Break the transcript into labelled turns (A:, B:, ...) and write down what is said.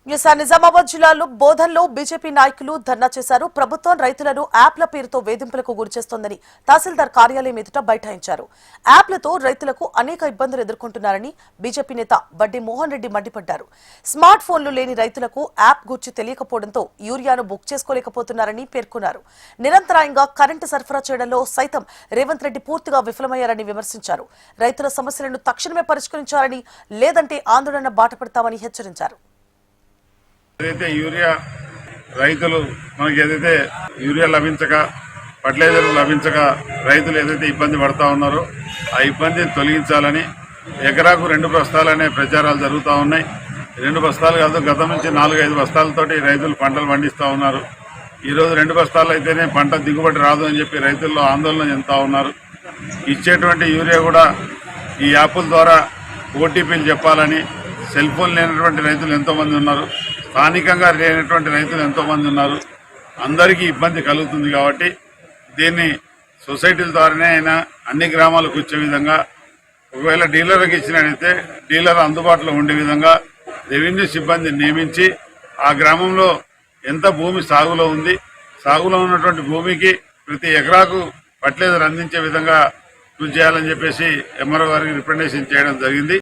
A: నిజామాబాద్ జిల్లాలో బోధన్లో బీజేపీ నాయకులు ధర్నా చేశారు. ప్రభుత్వం రైతులను యాప్ల పేరుతో వేధింపులకు గురిచేస్తోందని తహసీల్దార్ కార్యాలయం ఎదుట బైఠాయించారు. యాప్లతో రైతులకు అనేక ఇబ్బందులు ఎదుర్కొంటున్నారని బీజేపీ నేత బడ్డి మోహన్ రెడ్డి మండిపడ్డారు. స్మార్ట్ ఫోన్లు లేని రైతులకు యాప్ గురించి తెలియకపోవడంతో యూరియాను బుక్ చేసుకోలేకపోతున్నారని పేర్కొన్నారు. నిరంతరాయంగా కరెంటు సరఫరా చేయడంలో సైతం రేవంత్ రెడ్డి పూర్తిగా విఫలమయ్యారని విమర్శించారు. రైతుల సమస్యలను తక్షణమే పరిష్కరించాలని, లేదంటే ఆందోళన బాటపడతామని హెచ్చరించారు.
B: ఏదైతే యూరియా రైతులు మనకి ఏదైతే యూరియా లభించక ఫర్టిలైజర్ లభించక రైతులు ఏదైతే ఇబ్బంది పడతా ఉన్నారో ఆ ఇబ్బందిని తొలగించాలని ఎకరాకు 2 బస్తాలనే ప్రచారాలు జరుగుతూ ఉన్నాయి. 2 బస్తాలు కాదు, గతం నుంచి 4-5 బస్తాలతోటి రైతులు పంటలు పండిస్తూ ఉన్నారు. ఈరోజు 2 బస్తాలు అయితేనే పంట దిగుబడి రాదు అని చెప్పి రైతుల్లో ఆందోళన చెందుతూ ఉన్నారు. ఇచ్చేటువంటి యూరియా కూడా ఈ యాప్ల ద్వారా ఓటీపీలు చెప్పాలని, సెల్ ఫోన్ లేనటువంటి రైతులు ఎంతోమంది ఉన్నారు, స్థానికంగా లేనటువంటి రైతులు ఎంతోమంది ఉన్నారు. అందరికీ ఇబ్బంది కలుగుతుంది. కాబట్టి దీన్ని సొసైటీల ద్వారానే అయినా అన్ని గ్రామాలకు వచ్చే విధంగా, ఒకవేళ డీలర్కి ఇచ్చినట్లయితే డీలర్ అందుబాటులో ఉండే విధంగా రెవెన్యూ సిబ్బందిని నియమించి ఆ గ్రామంలో ఎంత భూమి సాగులో ఉంది, సాగులో ఉన్నటువంటి భూమికి ప్రతి ఎకరాకు ఫర్టిలైజర్ అందించే విధంగా కృషి చేయాలని చెప్పేసి ఎంఆర్ఓ గారికి రిప్రజెంటేషన్ చేయడం జరిగింది.